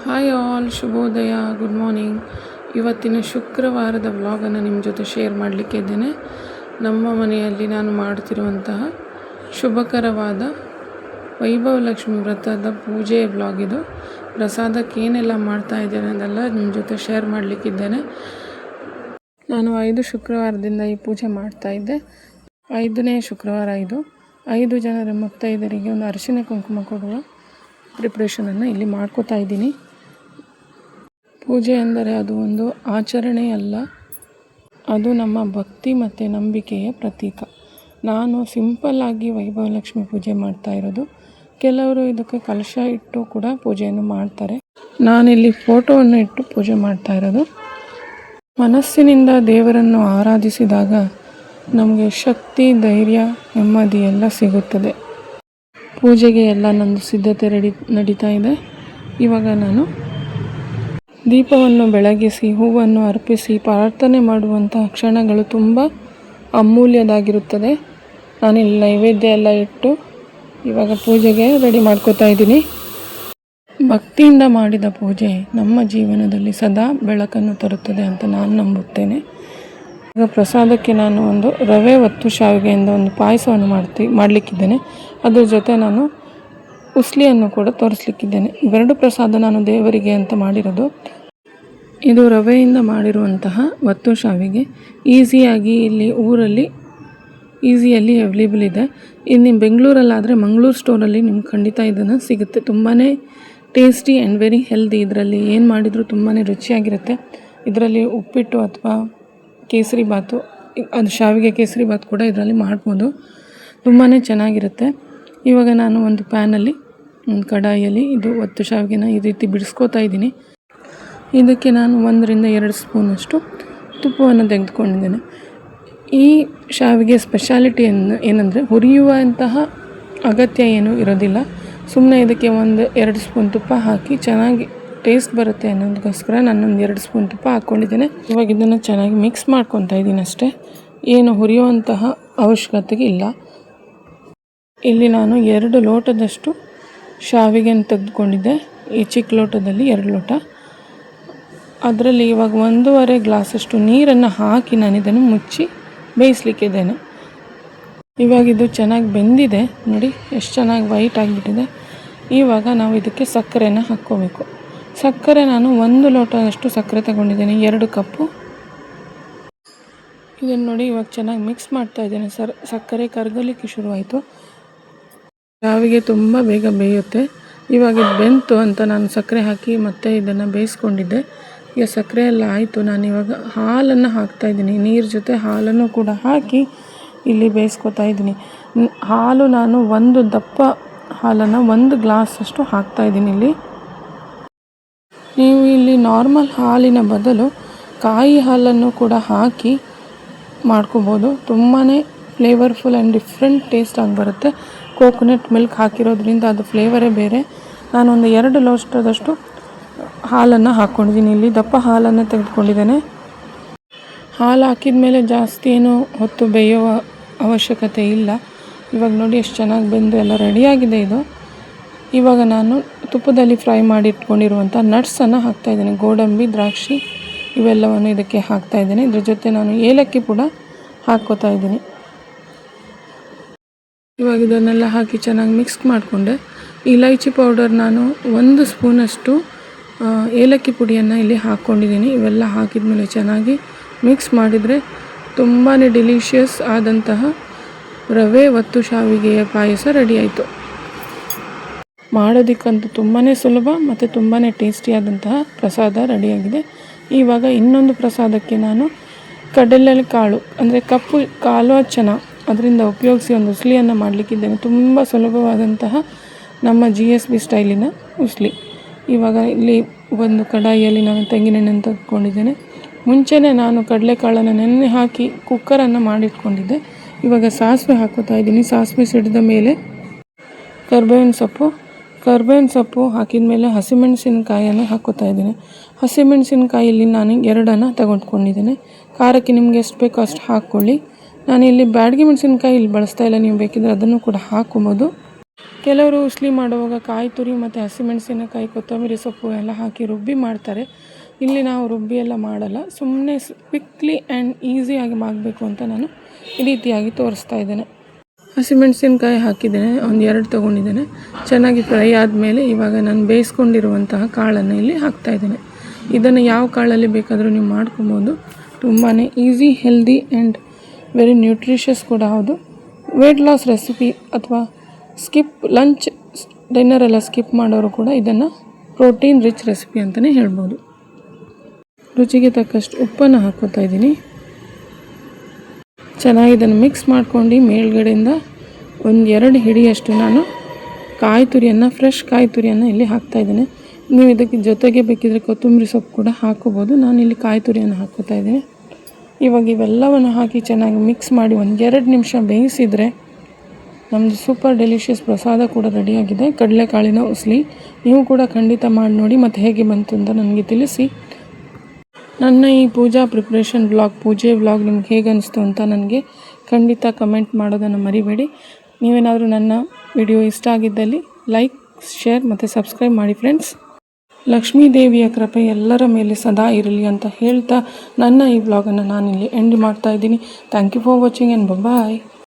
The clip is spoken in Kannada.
ಹಾಯ್ ಆಲ್, ಶುಭೋದಯ, ಗುಡ್ ಮಾರ್ನಿಂಗ್. ಇವತ್ತಿನ ಶುಕ್ರವಾರದ ವ್ಲಾಗನ್ನು ನಿಮ್ಮ ಜೊತೆ ಶೇರ್ ಮಾಡಲಿಕ್ಕೆ ಇದ್ದೇನೆ. ನಮ್ಮ ಮನೆಯಲ್ಲಿ ನಾನು ಮಾಡ್ತಿರುವಂತಹ ಶುಭಕರವಾದ ವೈಭವಲಕ್ಷ್ಮಿ ವ್ರತದ ಪೂಜೆಯ ವ್ಲಾಗ್ ಇದು. ಪ್ರಸಾದಕ್ಕೆ ಏನೆಲ್ಲ ಮಾಡ್ತಾ ಇದ್ದೇನೆ ಅದೆಲ್ಲ ನಿಮ್ಮ ಜೊತೆ ಶೇರ್ ಮಾಡಲಿಕ್ಕಿದ್ದೇನೆ. ನಾನು 5 ಶುಕ್ರವಾರದಿಂದ ಈ ಪೂಜೆ ಮಾಡ್ತಾ ಇದ್ದೆ. 5ನೇ ಶುಕ್ರವಾರ ಇದು. 5 ಜನರ ಮುತ್ತೈದರಿಗೆ ಒಂದು ಅರಿಶಿನ ಕುಂಕುಮ ಕೊಡುವ ಪ್ರಿಪ್ರೇಷನನ್ನು ಇಲ್ಲಿ ಮಾಡ್ಕೋತಾ ಇದ್ದೀನಿ. ಪೂಜೆ ಎಂದರೆ ಅದು ಒಂದು ಆಚರಣೆ ಅಲ್ಲ, ಅದು ನಮ್ಮ ಭಕ್ತಿ ಮತ್ತು ನಂಬಿಕೆಯ ಪ್ರತೀಕ. ನಾನು ಸಿಂಪಲ್ಲಾಗಿ ವೈಭವಲಕ್ಷ್ಮಿ ಪೂಜೆ ಮಾಡ್ತಾ ಇರೋದು. ಕೆಲವರು ಇದಕ್ಕೆ ಕಲಶ ಇಟ್ಟು ಕೂಡ ಪೂಜೆಯನ್ನು ಮಾಡ್ತಾರೆ. ನಾನಿಲ್ಲಿ ಫೋಟೋವನ್ನು ಇಟ್ಟು ಪೂಜೆ ಮಾಡ್ತಾ ಇರೋದು. ಮನಸ್ಸಿನಿಂದ ದೇವರನ್ನು ಆರಾಧಿಸಿದಾಗ ನಮಗೆ ಶಕ್ತಿ, ಧೈರ್ಯ, ನೆಮ್ಮದಿ ಎಲ್ಲ ಸಿಗುತ್ತದೆ. ಪೂಜೆಗೆ ಎಲ್ಲ ನಂದು ಸಿದ್ಧತೆ ನಡೀತಾ ಇದೆ. ಇವಾಗ ನಾನು ದೀಪವನ್ನು ಬೆಳಗಿಸಿ ಹೂವನ್ನು ಅರ್ಪಿಸಿ ಪ್ರಾರ್ಥನೆ ಮಾಡುವಂತಹ ಕ್ಷಣಗಳು ತುಂಬ ಅಮೂಲ್ಯದಾಗಿರುತ್ತದೆ. ನಾನಿಲ್ಲಿ ನೈವೇದ್ಯ ಎಲ್ಲ ಇಟ್ಟು ಇವಾಗ ಪೂಜೆಗೆ ರೆಡಿ ಮಾಡ್ಕೋತಾ ಇದ್ದೀನಿ. ಭಕ್ತಿಯಿಂದ ಮಾಡಿದ ಪೂಜೆ ನಮ್ಮ ಜೀವನದಲ್ಲಿ ಸದಾ ಬೆಳಕನ್ನು ತರುತ್ತದೆ ಅಂತ ನಾನು ನಂಬುತ್ತೇನೆ. ಈಗ ಪ್ರಸಾದಕ್ಕೆ ನಾನು ಒಂದು ರವೆ ಒತ್ತು ಶಾವಿಗೆಯಿಂದ ಒಂದು ಪಾಯಸವನ್ನು ಮಾಡಲಿಕ್ಕಿದ್ದೇನೆ. ಅದ್ರ ಜೊತೆ ನಾನು ಉಸ್ಲಿಯನ್ನು ಕೂಡ ತೋರಿಸ್ಲಿಕ್ಕಿದ್ದೇನೆ. ಇವೆರಡು ಪ್ರಸಾದ ನಾನು ದೇವರಿಗೆ ಅಂತ ಮಾಡಿರೋದು. ಇದು ರವೆಯಿಂದ ಮಾಡಿರುವಂತಹ ಒತ್ತು ಶಾವಿಗೆ. ಈಸಿಯಾಗಿ ಇಲ್ಲಿ ಊರಲ್ಲಿ ಈಸಿಯಲ್ಲಿ ಅವೈಲೇಬಲ್ ಇದೆ. ಇನ್ನು ಬೆಂಗಳೂರಲ್ಲಾದರೆ ಮಂಗಳೂರು ಸ್ಟೋರಲ್ಲಿ ನಿಮ್ಗೆ ಖಂಡಿತ ಇದನ್ನು ಸಿಗುತ್ತೆ. ತುಂಬಾ ಟೇಸ್ಟಿ ಆ್ಯಂಡ್ ವೆರಿ ಹೆಲ್ದಿ. ಇದರಲ್ಲಿ ಏನು ಮಾಡಿದರೂ ತುಂಬಾ ರುಚಿಯಾಗಿರುತ್ತೆ. ಇದರಲ್ಲಿ ಉಪ್ಪಿಟ್ಟು ಅಥವಾ ಕೇಸರಿ ಬಾತು, ಅದು ಶಾವಿಗೆ ಕೇಸರಿ ಬಾತು ಕೂಡ ಇದರಲ್ಲಿ ಮಾಡ್ಬೋದು. ತುಂಬಾ ಚೆನ್ನಾಗಿರುತ್ತೆ. ಇವಾಗ ನಾನು ಒಂದು ಪ್ಯಾನಲ್ಲಿ, ಒಂದು ಕಡಾಯಿಯಲ್ಲಿ ಇದು ಒತ್ತು ಶಾವಿಗೆನ ಈ ರೀತಿ ಬಿಡಿಸ್ಕೋತಾ ಇದ್ದೀನಿ. ಇದಕ್ಕೆ ನಾನು 1 ರಿಂದ 2 ಸ್ಪೂನಷ್ಟು ತುಪ್ಪವನ್ನು ತೆಗೆದುಕೊಂಡಿದ್ದೇನೆ. ಈ ಶಾವಿಗೆ ಸ್ಪೆಷಾಲಿಟಿ ಏನಂದರೆ ಹುರಿಯುವಂತಹ ಅಗತ್ಯ ಏನೂ ಇರೋದಿಲ್ಲ. ಸುಮ್ಮನೆ ಇದಕ್ಕೆ 1-2 ಸ್ಪೂನ್ ತುಪ್ಪ ಹಾಕಿ ಚೆನ್ನಾಗಿ ಟೇಸ್ಟ್ ಬರುತ್ತೆ ಅನ್ನೋದಕ್ಕೋಸ್ಕರ ನಾನೊಂದು 2 ಸ್ಪೂನ್ ತುಪ್ಪ ಹಾಕ್ಕೊಂಡಿದ್ದೇನೆ. ಇವಾಗ ಇದನ್ನು ಚೆನ್ನಾಗಿ ಮಿಕ್ಸ್ ಮಾಡ್ಕೊತಾ ಇದ್ದೀನಿ ಅಷ್ಟೇ. ಏನು ಹುರಿಯುವಂತಹ ಅವಶ್ಯಕತೆಗೆ ಇಲ್ಲ. ಇಲ್ಲಿ ನಾನು 2 ಲೋಟದಷ್ಟು ಶಾವಿಗೆಯನ್ನು ತೆಗೆದುಕೊಂಡಿದ್ದೆ. ಈ ಚಿಕ್ಕ ಲೋಟದಲ್ಲಿ 2 ಲೋಟ. ಅದರಲ್ಲಿ ಇವಾಗ 1.5 ಗ್ಲಾಸಷ್ಟು ನೀರನ್ನು ಹಾಕಿ ನಾನು ಇದನ್ನು ಮುಚ್ಚಿ ಬೇಯಿಸ್ಲಿಕ್ಕಿದ್ದೇನೆ. ಇವಾಗ ಇದು ಚೆನ್ನಾಗಿ ಬೆಂದಿದೆ ನೋಡಿ, ಎಷ್ಟು ಚೆನ್ನಾಗಿ ವೈಟ್ ಆಗಿಬಿಟ್ಟಿದೆ. ಇವಾಗ ನಾವು ಇದಕ್ಕೆ ಸಕ್ಕರೆನ ಹಾಕ್ಕೋಬೇಕು. ಸಕ್ಕರೆ ನಾನು 1 ಲೋಟದಷ್ಟು ಸಕ್ಕರೆ ತಗೊಂಡಿದ್ದೇನೆ, 2 ಕಪ್ಪು. ಇದನ್ನು ನೋಡಿ ಇವಾಗ ಚೆನ್ನಾಗಿ ಮಿಕ್ಸ್ ಮಾಡ್ತಾ ಇದ್ದೇನೆ. ಸಕ್ಕರೆ ಕರಗಲಿಕ್ಕೆ ಶುರುವಾಯಿತು. ಶಾವಿಗೆ ತುಂಬ ಬೇಗ ಬೇಯುತ್ತೆ. ಇವಾಗ ಇದು ಬೆಂತು ಅಂತ ನಾನು ಸಕ್ಕರೆ ಹಾಕಿ ಮತ್ತೆ ಇದನ್ನು ಬೇಯಿಸ್ಕೊಂಡಿದ್ದೆ. ಈಗ ಸಕ್ಕರೆ ಎಲ್ಲ ಆಯಿತು. ನಾನಿವಾಗ ಹಾಲನ್ನು ಹಾಕ್ತಾಯಿದ್ದೀನಿ. ನೀರು ಜೊತೆ ಹಾಲನ್ನು ಕೂಡ ಹಾಕಿ ಇಲ್ಲಿ ಬೇಯಿಸ್ಕೊತಾ ಇದ್ದೀನಿ. ಹಾಲು ನಾನು ಒಂದು ದಪ್ಪ ಹಾಲನ್ನು 1 ಗ್ಲಾಸಷ್ಟು ಹಾಕ್ತಾಯಿದ್ದೀನಿ ಇಲ್ಲಿ. ನೀವು ಇಲ್ಲಿ ನಾರ್ಮಲ್ ಹಾಲಿನ ಬದಲು ಕಾಯಿ ಹಾಲನ್ನು ಕೂಡ ಹಾಕಿ ಮಾಡ್ಕೋಬೋದು. ತುಂಬಾ ಫ್ಲೇವರ್ಫುಲ್ ಆ್ಯಂಡ್ ಡಿಫ್ರೆಂಟ್ ಟೇಸ್ಟ್ ಆಗಿ ಬರುತ್ತೆ. ಕೋಕೋನಟ್ ಮಿಲ್ಕ್ ಹಾಕಿರೋದ್ರಿಂದ ಅದು ಫ್ಲೇವರೇ ಬೇರೆ. ನಾನೊಂದು 2 ಲೋಟದಷ್ಟು ಹಾಲನ್ನು ಹಾಕ್ಕೊಂಡಿದ್ದೀನಿ. ಇಲ್ಲಿ ದಪ್ಪ ಹಾಲನ್ನು ತೆಗೆದುಕೊಂಡಿದ್ದೇನೆ. ಹಾಲು ಹಾಕಿದ ಮೇಲೆ ಜಾಸ್ತಿ ಏನು ಹೊತ್ತು ಬೇಯುವ ಅವಶ್ಯಕತೆ ಇಲ್ಲ. ಇವಾಗ ನೋಡಿ ಎಷ್ಟು ಚೆನ್ನಾಗಿ ಬೆಂದು ಎಲ್ಲ ರೆಡಿಯಾಗಿದೆ ಇದು. ಇವಾಗ ನಾನು ತುಪ್ಪದಲ್ಲಿ ಫ್ರೈ ಮಾಡಿ ಇಟ್ಕೊಂಡಿರುವಂಥ ನಟ್ಸನ್ನು ಹಾಕ್ತಾಯಿದ್ದೇನೆ. ಗೋಡಂಬಿ, ದ್ರಾಕ್ಷಿ ಇವೆಲ್ಲವನ್ನು ಇದಕ್ಕೆ ಹಾಕ್ತಾಯಿದ್ದೇನೆ. ಇದ್ರ ಜೊತೆ ನಾನು ಏಲಕ್ಕಿ ಕೂಡ ಹಾಕ್ಕೋತಾ ಇದ್ದೀನಿ. ಇವಾಗ ಇದನ್ನೆಲ್ಲ ಹಾಕಿ ಚೆನ್ನಾಗಿ ಮಿಕ್ಸ್ ಮಾಡಿಕೊಂಡೆ. ಇಲೈಚಿ ಪೌಡರ್ ನಾನು 1 ಸ್ಪೂನಷ್ಟು ಏಲಕ್ಕಿ ಪುಡಿಯನ್ನು ಇಲ್ಲಿ ಹಾಕ್ಕೊಂಡಿದ್ದೀನಿ. ಇವೆಲ್ಲ ಹಾಕಿದ ಮೇಲೆ ಚೆನ್ನಾಗಿ ಮಿಕ್ಸ್ ಮಾಡಿದರೆ ತುಂಬಾ ಡೆಲಿಷಿಯಸ್ ಆದಂತಹ ರವೆ ಒತ್ತು ಶಾವಿಗೆಯ ಪಾಯಸ ರೆಡಿ ಆಯಿತು. ಮಾಡೋದಕ್ಕಂತೂ ತುಂಬಾ ಸುಲಭ ಮತ್ತು ತುಂಬಾ ಟೇಸ್ಟಿಯಾದಂತಹ ಪ್ರಸಾದ ರೆಡಿಯಾಗಿದೆ. ಇವಾಗ ಇನ್ನೊಂದು ಪ್ರಸಾದಕ್ಕೆ ನಾನು ಕಡಲೆ ಕಾಳು ಅಂದರೆ ಕಪ್ಪು ಕಾಳುವ ಚೆನ್ನ ಅದರಿಂದ ಉಪಯೋಗಿಸಿ ಒಂದು ಉಸ್ಲಿಯನ್ನು ಮಾಡಲಿಕ್ಕಿದ್ದೇನೆ. ತುಂಬ ಸುಲಭವಾದಂತಹ ನಮ್ಮ GSB ಸ್ಟೈಲಿನ ಉಸ್ಲಿ. ಇವಾಗ ಇಲ್ಲಿ ಒಂದು ಕಡಾಯಿಯಲ್ಲಿ ನಾನು ತೆಂಗಿನೆಣ್ಣೆಯನ್ನು ತೆಗೆದುಕೊಂಡಿದ್ದೇನೆ. ಮುಂಚೆನೇ ನಾನು ಕಡಲೆಕಾಳನ್ನು ನೆನೆ ಹಾಕಿ ಕುಕ್ಕರನ್ನು ಮಾಡಿಟ್ಕೊಂಡಿದ್ದೆ. ಇವಾಗ ಸಾಸಿವೆ ಹಾಕೋತಾ ಇದ್ದೀನಿ. ಸಾಸಿವೆ ಸಿಡಿದ ಮೇಲೆ ಕರ್ಬೇವಿನ ಸೊಪ್ಪು ಹಾಕಿದ ಮೇಲೆ ಹಸಿಮೆಣಸಿನಕಾಯಿಯನ್ನು ಹಾಕೋತಾ ಇದ್ದೀನಿ. ಹಸಿಮೆಣಸಿನಕಾಯಲ್ಲಿ ನಾನು 2 ತಗೊಂಡ್ಕೊಂಡಿದ್ದೇನೆ. ಖಾರಕ್ಕೆ ನಿಮಗೆ ಎಷ್ಟು ಬೇಕೋ ಅಷ್ಟು ಹಾಕ್ಕೊಳ್ಳಿ. ನಾನಿಲ್ಲಿ ಬ್ಯಾಡಗಿ ಮೆಣಸಿನಕಾಯಿ ಇಲ್ಲಿ ಬಳಸ್ತಾ ಇಲ್ಲ. ನೀವು ಬೇಕಿದ್ರೆ ಅದನ್ನು ಕೂಡ ಹಾಕ್ಕೊಬೋದು. ಕೆಲವರು ಉಸ್ಲಿ ಮಾಡುವಾಗ ಕಾಯಿ ತುರಿ ಮತ್ತು ಹಸಿಮೆಣಸಿನಕಾಯಿ ಕೊತ್ತಂಬರಿ ಸೊಪ್ಪು ಎಲ್ಲ ಹಾಕಿ ರುಬ್ಬಿ ಮಾಡ್ತಾರೆ. ಇಲ್ಲಿ ನಾವು ರುಬ್ಬಿ ಎಲ್ಲ ಮಾಡಲ್ಲ, ಸುಮ್ಮನೆ ಕ್ವಿಕ್ಲಿ ಆ್ಯಂಡ್ ಈಸಿಯಾಗಿ ಮಾಡಬೇಕು ಅಂತ ನಾನು ಈ ರೀತಿಯಾಗಿ ತೋರಿಸ್ತಾ ಇದ್ದೇನೆ. ಹಸಿಮೆಣಸಿನಕಾಯಿ ಹಾಕಿದ್ದೇನೆ, ಒಂದು 2 ತೊಗೊಂಡಿದ್ದೇನೆ. ಚೆನ್ನಾಗಿ ಫ್ರೈ ಆದಮೇಲೆ ಇವಾಗ ನಾನು ಬೇಯಿಸ್ಕೊಂಡಿರುವಂತಹ ಕಾಳನ್ನು ಇಲ್ಲಿ ಹಾಕ್ತಾಯಿದ್ದೇನೆ. ಇದನ್ನು ಯಾವ ಕಾಳಲ್ಲಿ ಬೇಕಾದರೂ ನೀವು ಮಾಡ್ಕೊಬೋದು. ತುಂಬಾ easy, healthy and very nutritious ಕೂಡ ಹೌದು. ವೆಯ್ಟ್ ಲಾಸ್ ರೆಸಿಪಿ ಅಥವಾ ಲಂಚ್ ಡಿನ್ನರ್ ಎಲ್ಲ ಸ್ಕಿಪ್ ಮಾಡೋರು ಕೂಡ ಇದನ್ನು ಪ್ರೋಟೀನ್ ರಿಚ್ ರೆಸಿಪಿ ಅಂತಲೇ ಹೇಳ್ಬೋದು. ರುಚಿಗೆ ತಕ್ಕಷ್ಟು ಉಪ್ಪನ್ನು ಹಾಕ್ಕೋತಾ ಇದ್ದೀನಿ. ಚೆನ್ನಾಗಿ ಇದನ್ನು ಮಿಕ್ಸ್ ಮಾಡ್ಕೊಂಡು ಮೇಲ್ಗಡೆಯಿಂದ 1-2 ಹಿಡಿಯಷ್ಟು ನಾನು ಫ್ರೆಶ್ ಕಾಯಿ ತುರಿಯನ್ನು ಇಲ್ಲಿ ಹಾಕ್ತಾಯಿದ್ದೇನೆ. ನೀವು ಇದಕ್ಕೆ ಜೊತೆಗೆ ಬೇಕಿದ್ರೆ ಕೊತ್ತಂಬರಿ ಸೊಪ್ಪು ಕೂಡ ಹಾಕೋಬೋದು. ನಾನಿಲ್ಲಿ ಕಾಯಿ ತುರಿಯನ್ನು ಹಾಕ್ಕೋತಾ ಇದ್ದೀನಿ. ಇವಾಗ ಇವೆಲ್ಲವನ್ನು ಹಾಕಿ ಚೆನ್ನಾಗಿ ಮಿಕ್ಸ್ ಮಾಡಿ 1-2 ನಿಮಿಷ ಬೇಯಿಸಿದರೆ ನಮ್ಮದು ಸೂಪರ್ ಡೆಲಿಷಿಯಸ್ ಪ್ರಸಾದ ಕೂಡ ರೆಡಿಯಾಗಿದೆ, ಕಡಲೆಕಾಳಿನ ಉಸ್ಲಿ. ನೀವು ಕೂಡ ಖಂಡಿತ ಮಾಡಿ ನೋಡಿ ಮತ್ತು ಹೇಗೆ ಬಂತು ಅಂತ ನನಗೆ ತಿಳಿಸಿ. ನನ್ನ ಈ ಪೂಜಾ ಪ್ರಿಪ್ರೇಷನ್ ವ್ಲಾಗ್, ಪೂಜೆ ವ್ಲಾಗ್ ನಿಮ್ಗೆ ಹೇಗೆ ಅನಿಸ್ತು ಅಂತ ನನಗೆ ಖಂಡಿತ ಕಮೆಂಟ್ ಮಾಡೋದನ್ನು ಮರಿಬೇಡಿ. ನೀವೇನಾದರೂ ನನ್ನ ವಿಡಿಯೋ ಇಷ್ಟ ಆಗಿದ್ದಲ್ಲಿ ಲೈಕ್, ಶೇರ್ ಮತ್ತು ಸಬ್ಸ್ಕ್ರೈಬ್ ಮಾಡಿ ಫ್ರೆಂಡ್ಸ್. ಲಕ್ಷ್ಮೀ ದೇವಿಯ ಕೃಪೆ ಎಲ್ಲರ ಮೇಲೆ ಸದಾ ಇರಲಿ ಅಂತ ಹೇಳ್ತಾ ನನ್ನ ಈ ವ್ಲಾಗನ್ನು ನಾನಿಲ್ಲಿ ಎಂಡ್ ಮಾಡ್ತಾ ಇದ್ದೀನಿ. Thank you for watching and bye.